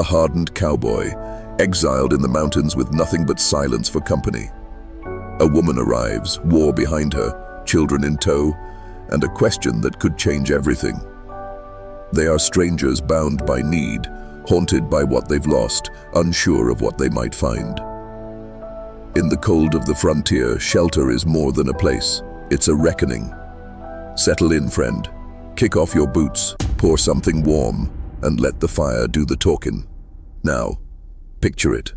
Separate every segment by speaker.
Speaker 1: a hardened cowboy, exiled in the mountains with nothing but silence for company. A woman arrives, war behind her, children in tow, and a question that could change everything. They are strangers bound by need, haunted by what they've lost, unsure of what they might find. In the cold of the frontier, shelter is more than a place. It's a reckoning. Settle in, friend. Kick off your boots, pour something warm, and let the fire do the talking. Now, picture it.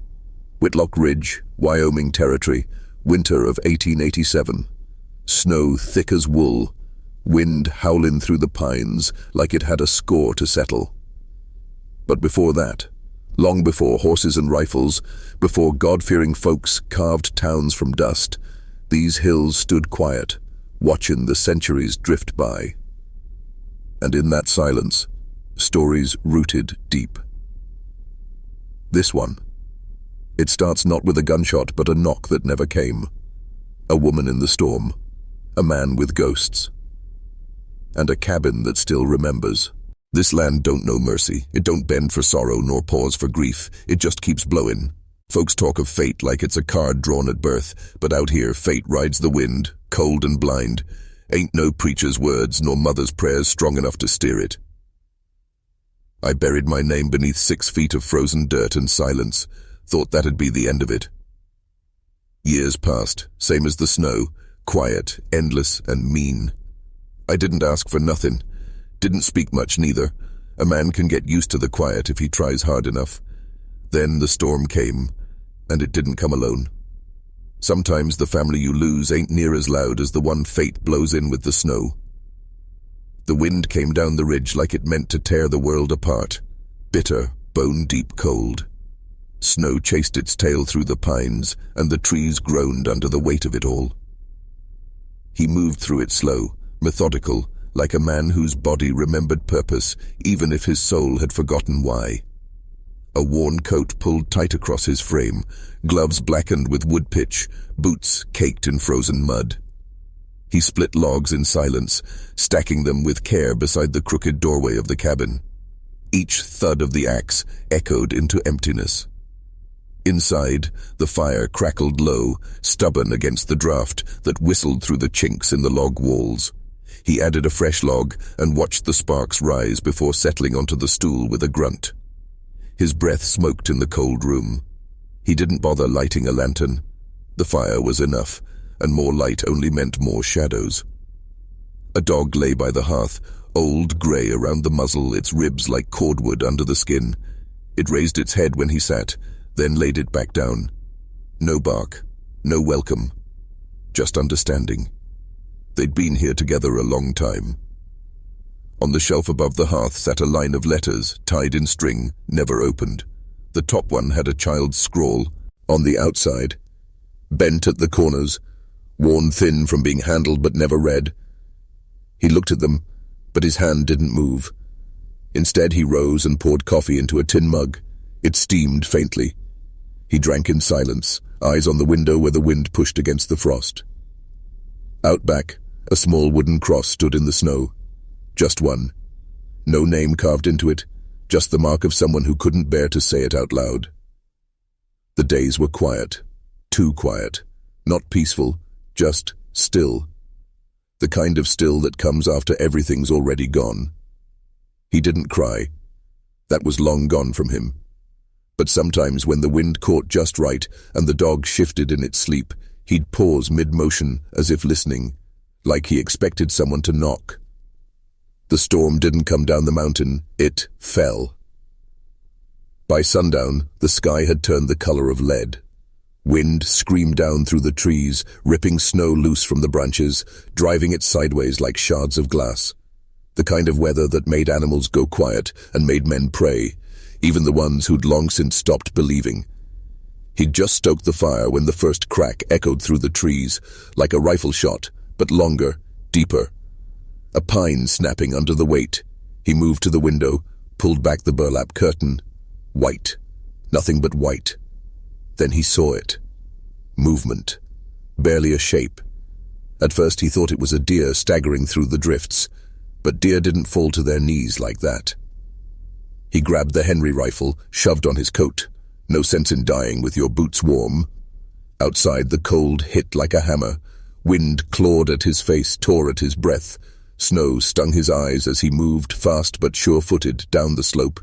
Speaker 1: Whitlock Ridge, Wyoming Territory, winter of 1887. Snow thick as wool, wind howling through the pines like it had a score to settle. But before that, long before horses and rifles, before God-fearing folks carved towns from dust, these hills stood quiet, watching the centuries drift by. And in that silence, stories rooted deep. This one. It starts not with a gunshot, but a knock that never came. A woman in the storm. A man with ghosts. And a cabin that still remembers. This land don't know mercy. It don't bend for sorrow nor pause for grief. It just keeps blowing. Folks talk of fate like it's a card drawn at birth, but out here fate rides the wind, cold and blind. Ain't no preacher's words nor mother's prayers strong enough to steer it. I buried my name beneath 6 feet of frozen dirt and silence, thought that'd be the end of it. Years passed, same as the snow, quiet, endless, and mean. I didn't ask for nothing. Didn't speak much neither. A man can get used to the quiet if he tries hard enough. Then the storm came, and it didn't come alone. Sometimes the family you lose ain't near as loud as the one fate blows in with the snow. The wind came down the ridge like it meant to tear the world apart. Bitter, bone-deep cold. Snow chased its tail through the pines, and the trees groaned under the weight of it all. He moved through it slow, methodical, like a man whose body remembered purpose, even if his soul had forgotten why. A worn coat pulled tight across his frame, gloves blackened with wood pitch, boots caked in frozen mud. He split logs in silence, stacking them with care beside the crooked doorway of the cabin. Each thud of the axe echoed into emptiness. Inside, the fire crackled low, stubborn against the draft that whistled through the chinks in the log walls. He added a fresh log and watched the sparks rise before settling onto the stool with a grunt. His breath smoked in the cold room. He didn't bother lighting a lantern. The fire was enough, and more light only meant more shadows. A dog lay by the hearth, old grey around the muzzle, its ribs like cordwood under the skin. It raised its head when he sat, then laid it back down. No bark, no welcome, just understanding. They'd been here together a long time. On the shelf above the hearth sat a line of letters, tied in string, never opened. The top one had a child's scrawl. On the outside, bent at the corners, worn thin from being handled but never read. He looked at them, but his hand didn't move. Instead, he rose and poured coffee into a tin mug. It steamed faintly. He drank in silence, eyes on the window where the wind pushed against the frost. Out back, a small wooden cross stood in the snow. Just one. No name carved into it, just the mark of someone who couldn't bear to say it out loud. The days were quiet. Too quiet. Not peaceful, just still. The kind of still that comes after everything's already gone. He didn't cry. That was long gone from him. But sometimes when the wind caught just right and the dog shifted in its sleep, he'd pause mid-motion as if listening, like he expected someone to knock. The storm didn't come down the mountain, it fell. By sundown, the sky had turned the color of lead. Wind screamed down through the trees, ripping snow loose from the branches, driving it sideways like shards of glass. The kind of weather that made animals go quiet and made men pray, even the ones who'd long since stopped believing. He'd just stoked the fire when the first crack echoed through the trees, like a rifle shot, but longer, deeper. A pine snapping under the weight. He moved to the window, pulled back the burlap curtain. White. Nothing but white. Then he saw it. Movement. Barely a shape. At first he thought it was a deer staggering through the drifts, but deer didn't fall to their knees like that. He grabbed the Henry rifle, shoved on his coat. No sense in dying with your boots warm. Outside, the cold hit like a hammer. Wind clawed at his face, tore at his breath. Snow stung his eyes as he moved fast but sure-footed down the slope.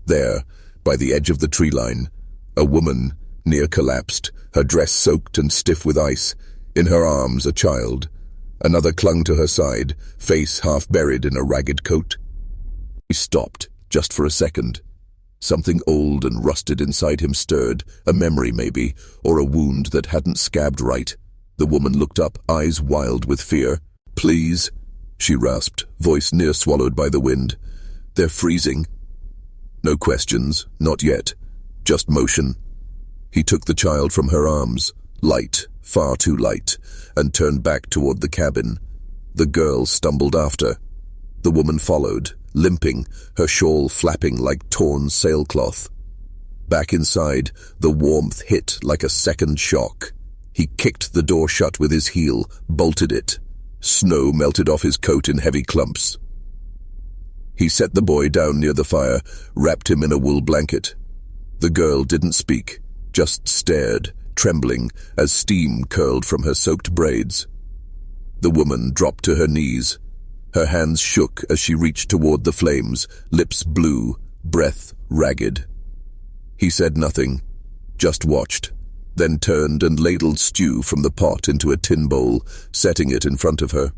Speaker 1: There, by the edge of the tree line, a woman near collapsed, her dress soaked and stiff with ice. In her arms, a child. Another clung to her side, face half buried in a ragged coat. He stopped, just for a second. Something old and rusted inside him stirred, a memory maybe, or a wound that hadn't scabbed right. The woman looked up, eyes wild with fear. "Please," she rasped, voice near swallowed by the wind. "They're freezing." No questions, not yet. Just motion. He took the child from her arms, light, far too light, and turned back toward the cabin. The girl stumbled after. The woman followed, limping, her shawl flapping like torn sailcloth. Back inside, the warmth hit like a second shock. He kicked the door shut with his heel, bolted it. Snow melted off his coat in heavy clumps. He set the boy down near the fire, wrapped him in a wool blanket. The girl didn't speak, just stared, trembling, as steam curled from her soaked braids. The woman dropped to her knees. Her hands shook as she reached toward the flames, lips blue, breath ragged. He said nothing, just watched, then turned and ladled stew from the pot into a tin bowl, setting it in front of her.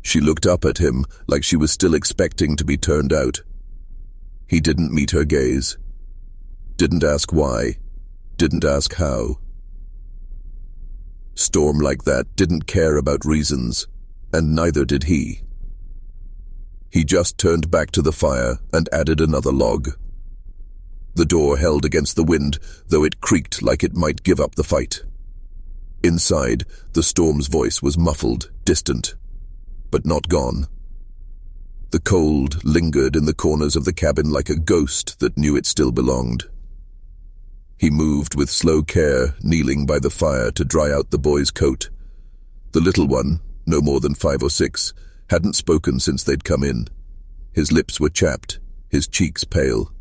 Speaker 1: She looked up at him like she was still expecting to be turned out. He didn't meet her gaze. Didn't ask why. Didn't ask how. Storm like that didn't care about reasons, and neither did he. He just turned back to the fire and added another log. The door held against the wind, though it creaked like it might give up the fight. Inside, the storm's voice was muffled, distant, but not gone. The cold lingered in the corners of the cabin like a ghost that knew it still belonged. He moved with slow care, kneeling by the fire to dry out the boy's coat. The little one, no more than 5 or 6, hadn't spoken since they'd come in. His lips were chapped, his cheeks pale.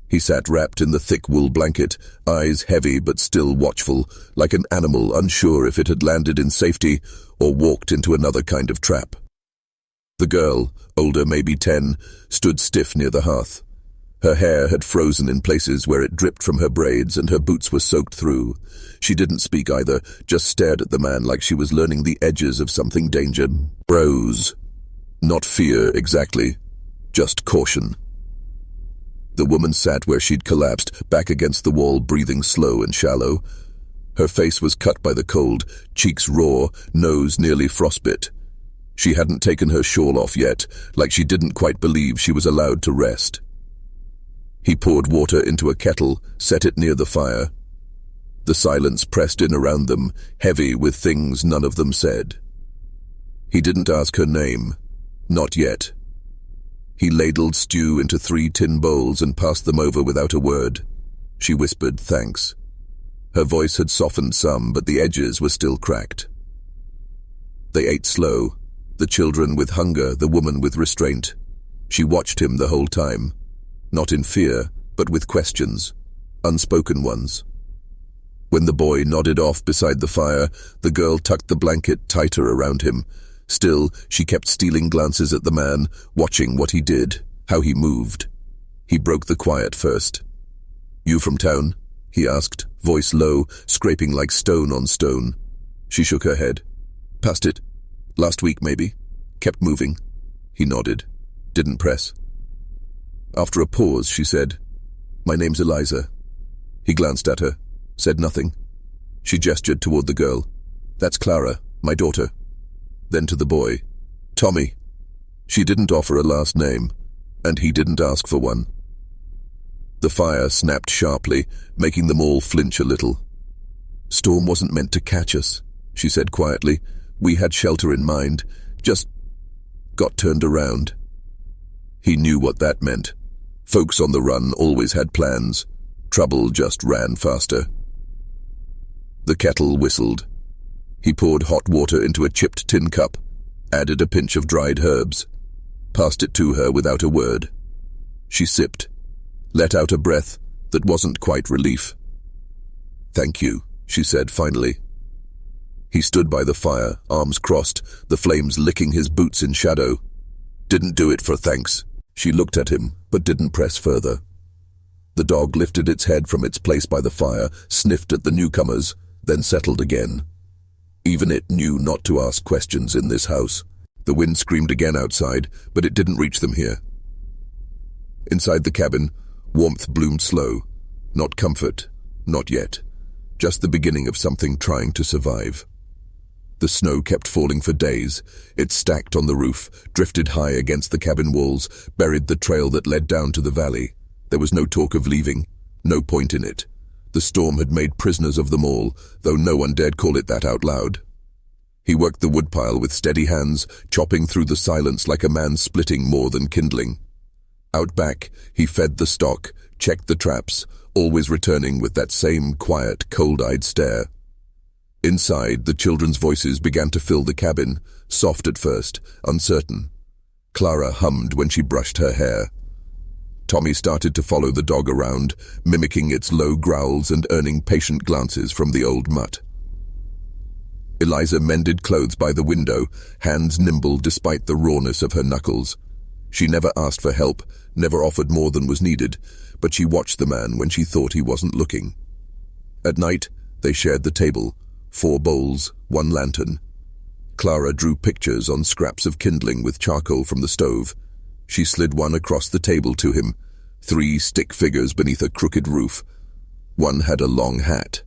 Speaker 1: He sat wrapped in the thick wool blanket, eyes heavy but still watchful, like an animal unsure if it had landed in safety or walked into another kind of trap. The girl, older maybe 10, stood stiff near the hearth. Her hair had frozen in places where it dripped from her braids and her boots were soaked through. She didn't speak either, just stared at the man like she was learning the edges of something dangerous. Rose. Not fear, exactly. Just caution. The woman sat where she'd collapsed, back against the wall, breathing slow and shallow. Her face was cut by the cold, cheeks raw, nose nearly frostbit. She hadn't taken her shawl off yet, like she didn't quite believe she was allowed to rest. He poured water into a kettle, set it near the fire. The silence pressed in around them, heavy with things none of them said. He didn't ask her name. Not yet. He ladled stew into 3 tin bowls and passed them over without a word. She whispered thanks. Her voice had softened some, but the edges were still cracked. They ate slow, the children with hunger, the woman with restraint. She watched him the whole time. Not in fear, but with questions, unspoken ones. When the boy nodded off beside the fire, the girl tucked the blanket tighter around him. Still, she kept stealing glances at the man, watching what he did, how he moved. He broke the quiet first. "You from town?" he asked, voice low, scraping like stone on stone. She shook her head. "Past it. Last week, maybe." Kept moving. He nodded. Didn't press. After a pause, she said, "My name's Eliza." He glanced at her, said nothing. She gestured toward the girl. "That's Clara, my daughter." Then to the boy, "Tommy." She didn't offer a last name, and he didn't ask for one. The fire snapped sharply, making them all flinch a little. "Storm wasn't meant to catch us," she said quietly. "We had shelter in mind, just got turned around." He knew what that meant. Folks on the run always had plans. Trouble just ran faster. The kettle whistled. He poured hot water into a chipped tin cup, added a pinch of dried herbs, passed it to her without a word. She sipped, let out a breath that wasn't quite relief. "Thank you," she said finally. He stood by the fire, arms crossed, the flames licking his boots in shadow. "Didn't do it for thanks." She looked at him, but didn't press further. The dog lifted its head from its place by the fire, sniffed at the newcomers, then settled again. Even it knew not to ask questions in this house. The wind screamed again outside, but it didn't reach them here. Inside the cabin, warmth bloomed slow. Not comfort, not yet. Just the beginning of something trying to survive. The snow kept falling for days. It stacked on the roof, drifted high against the cabin walls, buried the trail that led down to the valley. There was no talk of leaving, no point in it. The storm had made prisoners of them all, though no one dared call it that out loud. He worked the woodpile with steady hands, chopping through the silence like a man splitting more than kindling. Out back, he fed the stock, checked the traps, always returning with that same quiet, cold-eyed stare. Inside, the children's voices began to fill the cabin, soft at first, uncertain. Clara hummed when she brushed her hair. Tommy started to follow the dog around, mimicking its low growls and earning patient glances from the old mutt. Eliza mended clothes by the window, hands nimble despite the rawness of her knuckles. She never asked for help, never offered more than was needed, but she watched the man when she thought he wasn't looking. At night, they shared the table, 4 bowls, 1 lantern. Clara drew pictures on scraps of kindling with charcoal from the stove. She slid one across the table to him, 3 stick figures beneath a crooked roof. One had a long hat.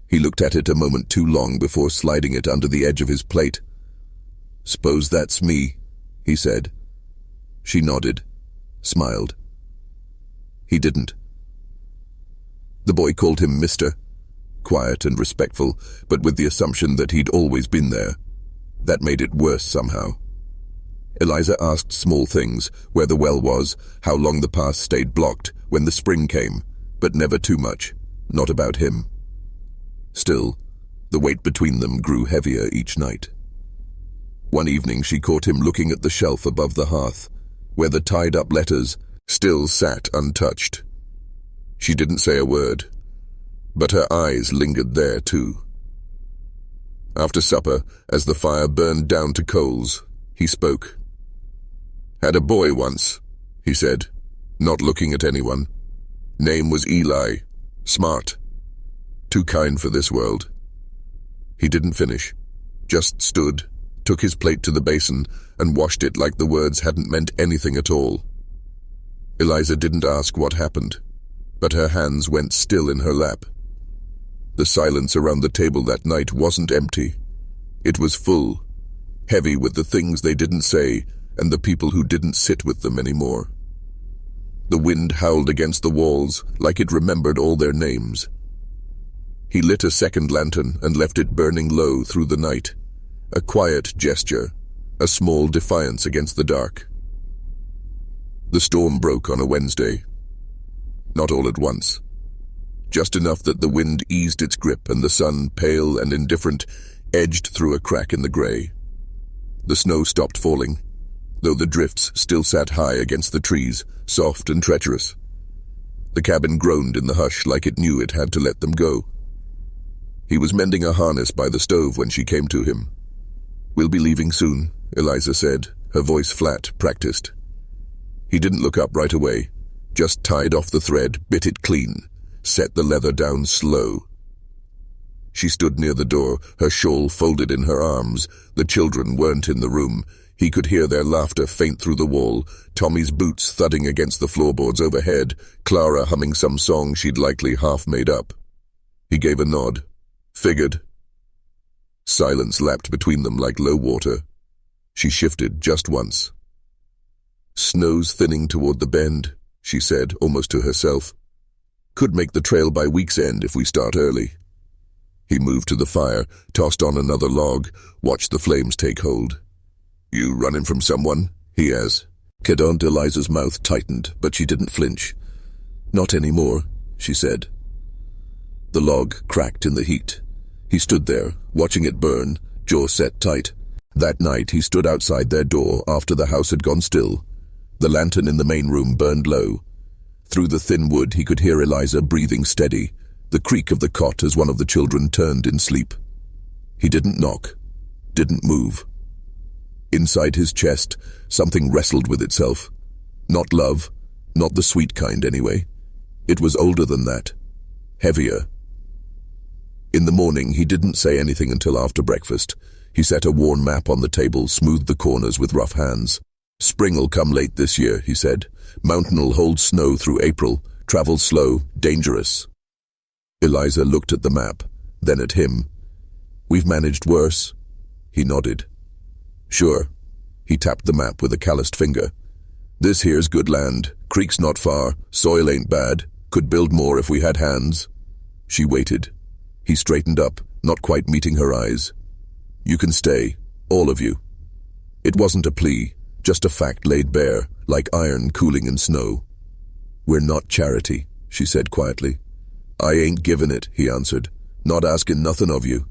Speaker 1: He looked at it a moment too long before sliding it under the edge of his plate. "Suppose that's me," he said. She nodded, smiled. He didn't. The boy called him Mr., quiet and respectful, but with the assumption that he'd always been there. That made it worse somehow. Eliza asked small things, where the well was, how long the path stayed blocked when the spring came, but never too much, not about him. Still, the weight between them grew heavier each night. One evening she caught him looking at the shelf above the hearth, where the tied-up letters still sat untouched. She didn't say a word, but her eyes lingered there too. After supper, as the fire burned down to coals, he spoke. "Had a boy once," he said, not looking at anyone. "Name was Eli. Smart. Too kind for this world." He didn't finish, just stood, took his plate to the basin, and washed it like the words hadn't meant anything at all. Eliza didn't ask what happened, but her hands went still in her lap. The silence around the table that night wasn't empty. It was full, heavy with the things they didn't say and the people who didn't sit with them anymore. The wind howled against the walls like it remembered all their names. He lit a second lantern and left it burning low through the night, a quiet gesture, a small defiance against the dark. The storm broke on a Wednesday. Not all at once. Just enough that the wind eased its grip and the sun, pale and indifferent, edged through a crack in the grey. The snow stopped falling, though the drifts still sat high against the trees, soft and treacherous. The cabin groaned in the hush like it knew it had to let them go. He was mending a harness by the stove when she came to him. "We'll be leaving soon," Eliza said, her voice flat, practiced. He didn't look up right away, just tied off the thread, bit it clean, set the leather down slow. She stood near the door, her shawl folded in her arms. The children weren't in the room. He could hear their laughter faint through the wall, Tommy's boots thudding against the floorboards overhead, Clara humming some song she'd likely half made up. He gave a nod. "Figured." Silence lapped between them like low water. She shifted just once. "Snow's thinning toward the bend," she said, almost to herself. "Could make the trail by week's end if we start early." He moved to the fire, tossed on another log, watched the flames take hold. "You running from someone?" he asked. Aunt Eliza's mouth tightened, but she didn't flinch. "Not anymore," she said. The log cracked in the heat. He stood there, watching it burn, jaw set tight. That night he stood outside their door after the house had gone still. The lantern in the main room burned low. Through the thin wood he could hear Eliza breathing steady, the creak of the cot as one of the children turned in sleep. He didn't knock, didn't move. Inside his chest, something wrestled with itself. Not love, not the sweet kind anyway. It was older than that, heavier. In the morning, he didn't say anything until after breakfast. He set a worn map on the table, smoothed the corners with rough hands. "Spring'll come late this year," he said. "Mountain'll hold snow through April. Travel slow, dangerous." Eliza looked at the map, then at him. "We've managed worse." He nodded. "Sure." He tapped the map with a calloused finger. "This here's good land. Creek's not far. Soil ain't bad. Could build more if we had hands." She waited. He straightened up, not quite meeting her eyes. "You can stay, all of you." It wasn't a plea, just a fact laid bare, like iron cooling in snow. "We're not charity," she said quietly. "I ain't giving it," he answered. "Not asking nothing of you."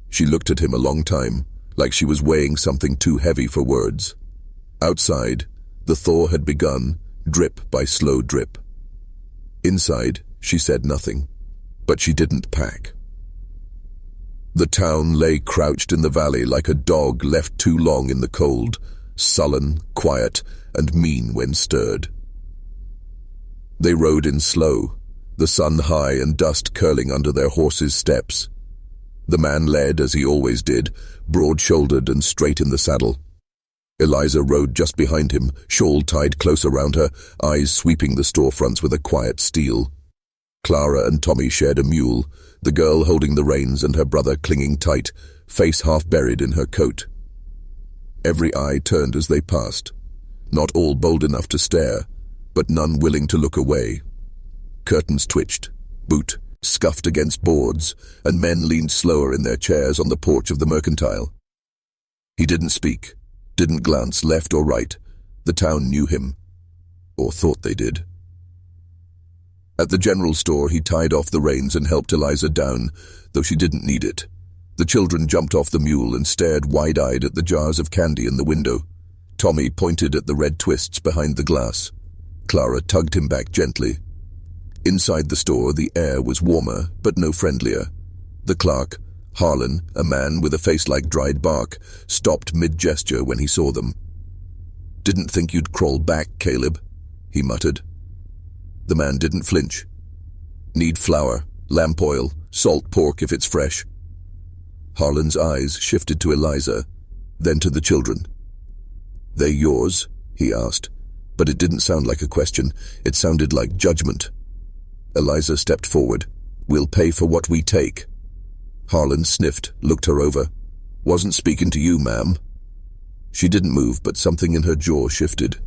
Speaker 1: She looked at him a long time, like she was weighing something too heavy for words. Outside, the thaw had begun, drip by slow drip. Inside, she said nothing, but she didn't pack. The town lay crouched in the valley like a dog left too long in the cold, sullen, quiet, and mean when stirred. They rode in slow, the sun high and dust curling under their horses' steps. The man led, as he always did, broad-shouldered and straight in the saddle. Eliza rode just behind him, shawl tied close around her, eyes sweeping the storefronts with a quiet steel. Clara and Tommy shared a mule, the girl holding the reins and her brother clinging tight, face half buried in her coat. Every eye turned as they passed, not all bold enough to stare, but none willing to look away. Curtains twitched, boot scuffed against boards, and men leaned slower in their chairs on the porch of the mercantile. He didn't speak, didn't glance left or right. The town knew him, or thought they did. At the general store, he tied off the reins and helped Eliza down, though she didn't need it. The children jumped off the mule and stared wide-eyed at the jars of candy in the window. Tommy pointed at the red twists behind the glass. Clara tugged him back gently. Inside the store, the air was warmer, but no friendlier. The clerk, Harlan, a man with a face like dried bark, stopped mid-gesture when he saw them. "Didn't think you'd crawl back, Caleb," he muttered. The man didn't flinch. "Need flour, lamp oil, salt pork if it's fresh." Harlan's eyes shifted to Eliza, then to the children. "They yours?" he asked, but it didn't sound like a question. It sounded like judgment. Eliza stepped forward. "We'll pay for what we take." Harlan sniffed, looked her over. "Wasn't speaking to you, ma'am." She didn't move, but something in her jaw shifted.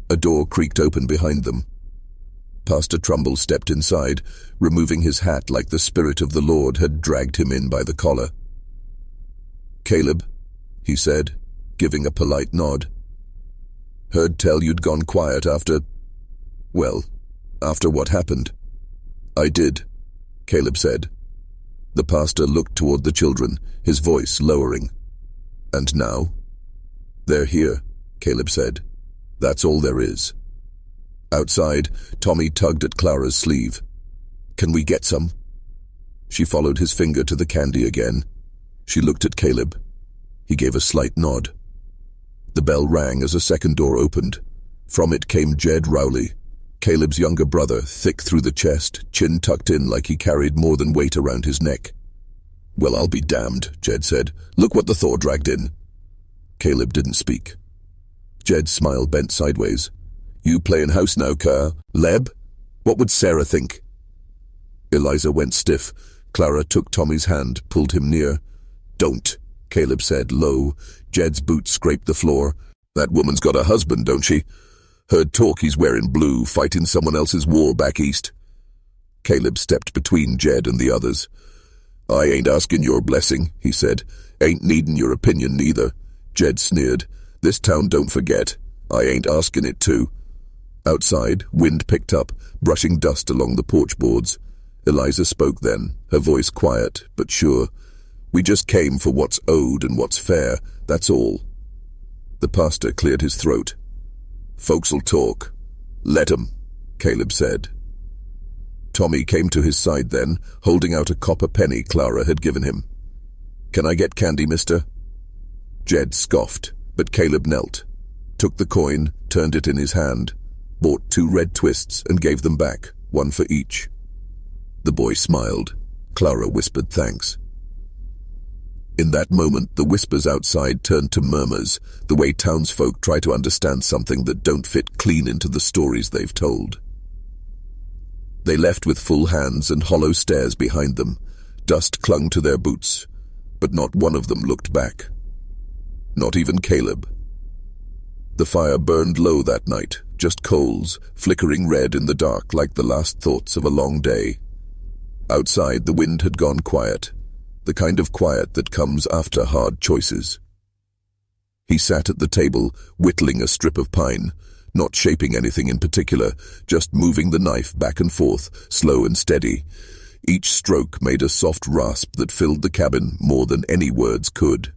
Speaker 1: A door creaked open behind them. Pastor Trumbull stepped inside, removing his hat like the Spirit of the Lord had dragged him in by the collar. "Caleb," he said, giving a polite nod. "Heard tell you'd gone quiet after what happened." "I did," Caleb said. The pastor looked toward the children, his voice lowering. "And now?" "They're here," Caleb said. "That's all there is." Outside, Tommy tugged at Clara's sleeve. "Can we get some?" She followed his finger to the candy again. She looked at Caleb. He gave a slight nod. The bell rang as a second door opened. From it came Jed Rowley, Caleb's younger brother, thick through the chest, chin tucked in like he carried more than weight around his neck. "Well, I'll be damned," Jed said. "Look what the thaw dragged in." Caleb didn't speak. Jed's smile bent sideways. "You playin' house now, Leb? What would Sarah think?" Eliza went stiff. Clara took Tommy's hand, pulled him near. "Don't," Caleb said, low. Jed's boots scraped the floor. "That woman's got a husband, don't she? Heard talk he's wearing blue, fighting someone else's war back east." Caleb stepped between Jed and the others. "I ain't asking your blessing," he said. "Ain't needin' your opinion neither." Jed sneered. "This town don't forget. I ain't asking it to." Outside, wind picked up, brushing dust along the porch boards. Eliza spoke then, her voice quiet, but sure. "We just came for what's owed and what's fair, that's all." The pastor cleared his throat. Folks'll talk. Let 'em, Caleb said. Tommy came to his side then, holding out a copper penny Clara had given him. Can I get candy, mister? Jed scoffed, but Caleb knelt, took the coin, turned it in his hand, bought 2 red twists and gave them back, 1 for each. The boy smiled. Clara whispered thanks. In that moment, the whispers outside turned to murmurs, the way townsfolk try to understand something that don't fit clean into the stories they've told. They left with full hands and hollow stares behind them. Dust clung to their boots, but not one of them looked back. Not even Caleb. The fire burned low that night, just coals, flickering red in the dark like the last thoughts of a long day. Outside, the wind had gone quiet, the kind of quiet that comes after hard choices. He sat at the table, whittling a strip of pine, not shaping anything in particular, just moving the knife back and forth, slow and steady. Each stroke made a soft rasp that filled the cabin more than any words could.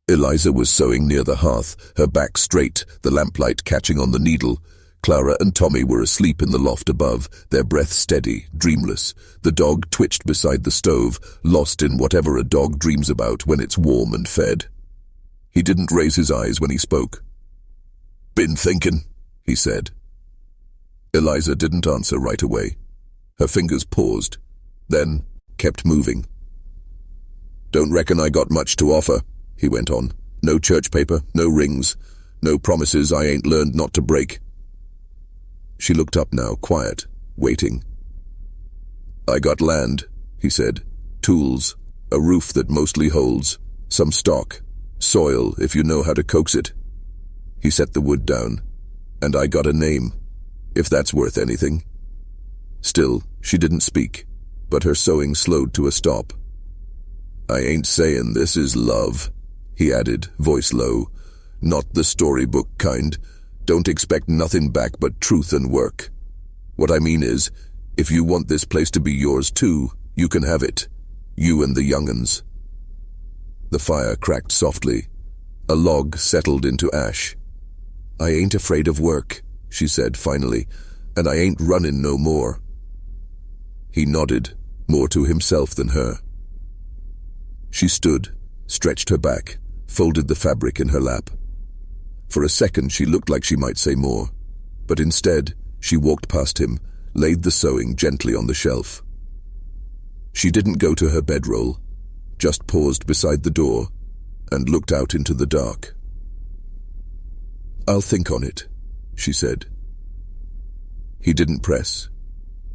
Speaker 1: Eliza was sewing near the hearth, her back straight, the lamplight catching on the needle. Clara and Tommy were asleep in the loft above, their breath steady, dreamless. The dog twitched beside the stove, lost in whatever a dog dreams about when it's warm and fed. He didn't raise his eyes when he spoke. Been thinking, he said. Eliza didn't answer right away. Her fingers paused, then kept moving. Don't reckon I got much to offer, he went on. No church paper, no rings, no promises I ain't learned not to break. She looked up now, quiet, waiting. I got land, he said. Tools, a roof that mostly holds, some stock, soil if you know how to coax it. He set the wood down. And I got a name, if that's worth anything. Still, she didn't speak, but her sewing slowed to a stop. I ain't saying this is love, he added, voice low. Not the storybook kind. Don't expect nothing back but truth and work. What I mean is, if you want this place to be yours too, you can have it. You and the young'uns. The fire cracked softly. A log settled into ash. I ain't afraid of work, she said finally, and I ain't running no more. He nodded, more to himself than her. She stood, stretched her back, folded the fabric in her lap. For a second she looked like she might say more, but instead she walked past him, laid the sewing gently on the shelf. She didn't go to her bedroll, just paused beside the door and looked out into the dark. I'll think on it, she said. He didn't press,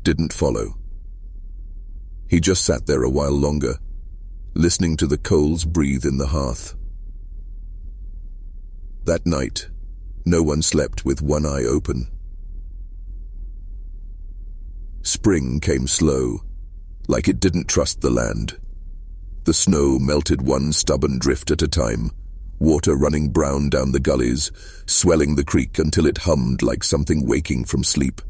Speaker 1: didn't follow. He just sat there a while longer, listening to the coals breathe in the hearth. That night, no one slept with one eye open. Spring came slow, like it didn't trust the land. The snow melted one stubborn drift at a time, water running brown down the gullies, swelling the creek until it hummed like something waking from sleep.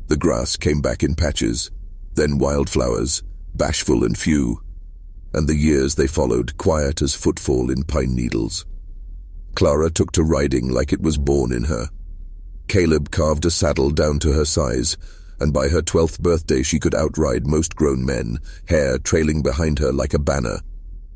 Speaker 1: The grass came back in patches, then wildflowers, bashful and few, and the years they followed quiet as footfall in pine needles. Clara took to riding like it was born in her. Caleb carved a saddle down to her size, and by her 12th birthday she could outride most grown men, hair trailing behind her like a banner.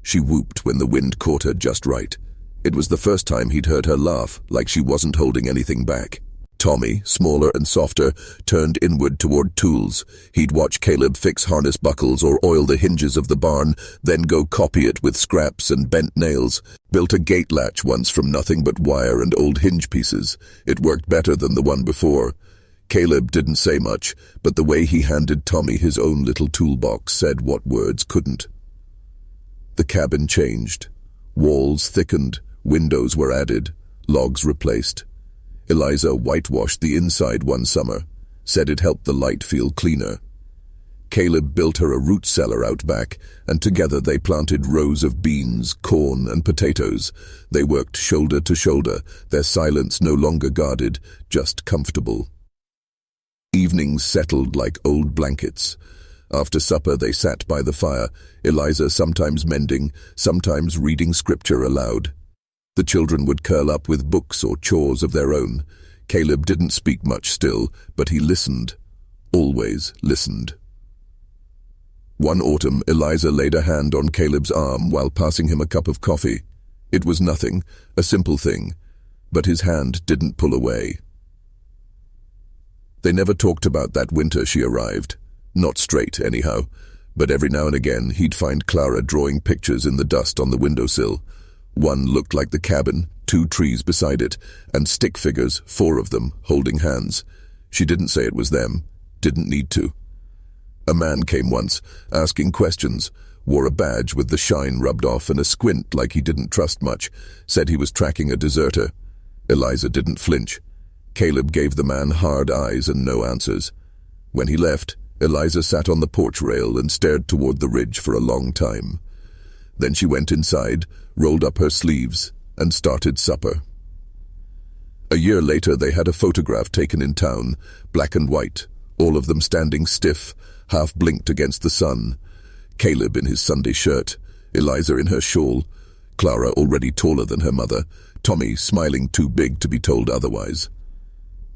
Speaker 1: She whooped when the wind caught her just right. It was the first time he'd heard her laugh, like she wasn't holding anything back. Tommy, smaller and softer, turned inward toward tools. He'd watch Caleb fix harness buckles or oil the hinges of the barn, then go copy it with scraps and bent nails. Built a gate latch once from nothing but wire and old hinge pieces. It worked better than the one before. Caleb didn't say much, but the way he handed Tommy his own little toolbox said what words couldn't. The cabin changed. Walls thickened, windows were added, logs replaced. Eliza whitewashed the inside one summer, said it helped the light feel cleaner. Caleb built her a root cellar out back, and together they planted rows of beans, corn, and potatoes. They worked shoulder to shoulder, their silence no longer guarded, just comfortable. Evenings settled like old blankets. After supper they sat by the fire, Eliza sometimes mending, sometimes reading scripture aloud. The children would curl up with books or chores of their own. Caleb didn't speak much still, but he listened. Always listened. One autumn, Eliza laid a hand on Caleb's arm while passing him a cup of coffee. It was nothing, a simple thing, but his hand didn't pull away. They never talked about that winter she arrived. Not straight, anyhow, but every now and again he'd find Clara drawing pictures in the dust on the windowsill. One looked like the cabin, 2 trees beside it, and stick figures, 4 of them, holding hands. She didn't say it was them, didn't need to. A man came once, asking questions, wore a badge with the shine rubbed off and a squint like he didn't trust much, said he was tracking a deserter. Eliza didn't flinch. Caleb gave the man hard eyes and no answers. When he left, Eliza sat on the porch rail and stared toward the ridge for a long time. Then she went inside, rolled up her sleeves, and started supper. A year later they had a photograph taken in town, black and white, all of them standing stiff, half blinked against the sun. Caleb in his Sunday shirt, Eliza in her shawl, Clara already taller than her mother, Tommy smiling too big to be told otherwise.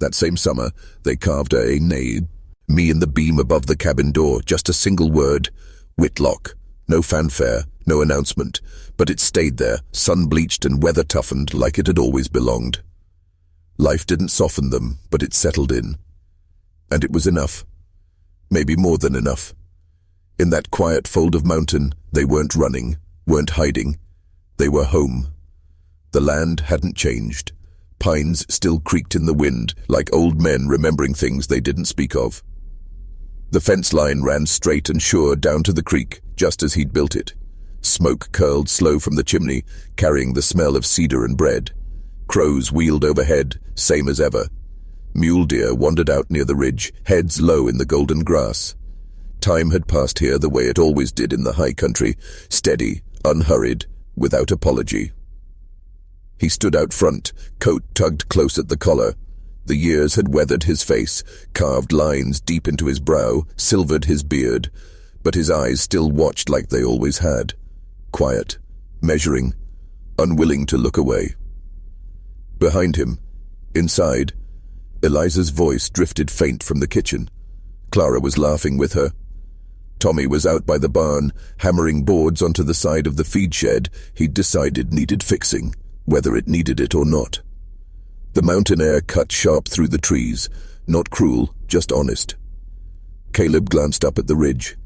Speaker 1: That same summer, they carved a name, me in the beam above the cabin door, just a single word, Whitlock. No fanfare, no announcement, but it stayed there, sun-bleached and weather-toughened like it had always belonged. Life didn't soften them, but it settled in. And it was enough. Maybe more than enough. In that quiet fold of mountain, they weren't running, weren't hiding. They were home. The land hadn't changed. Pines still creaked in the wind, like old men remembering things they didn't speak of. The fence line ran straight and sure down to the creek, just as he'd built it. Smoke curled slow from the chimney, carrying the smell of cedar and bread. Crows wheeled overhead, same as ever. Mule deer wandered out near the ridge, heads low in the golden grass. Time had passed here the way it always did in the high country, steady, unhurried, without apology. He stood out front, coat tugged close at the collar. The years had weathered his face, carved lines deep into his brow, silvered his beard, but his eyes still watched like they always had. Quiet, measuring, unwilling to look away. Behind him, inside, Eliza's voice drifted faint from the kitchen. Clara was laughing with her. Tommy was out by the barn, hammering boards onto the side of the feed shed he'd decided needed fixing, whether it needed it or not. The mountain air cut sharp through the trees, not cruel, just honest. Caleb glanced up at the ridge,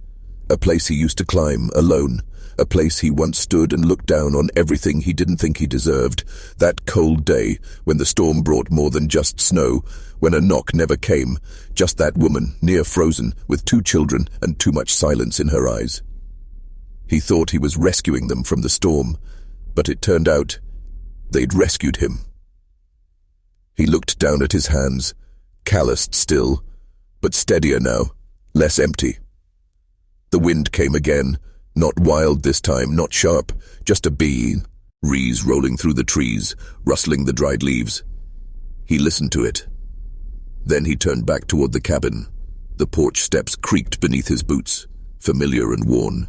Speaker 1: a place he used to climb, alone, a place he once stood and looked down on everything he didn't think he deserved, that cold day when the storm brought more than just snow, when a knock never came, just that woman, near frozen, with 2 children and too much silence in her eyes. He thought he was rescuing them from the storm, but it turned out they'd rescued him. He looked down at his hands, calloused still, but steadier now, less empty. The wind came again, not wild this time, not sharp, just a breeze rolling through the trees, rustling the dried leaves. He listened to it. Then he turned back toward the cabin. The porch steps creaked beneath his boots, familiar and worn.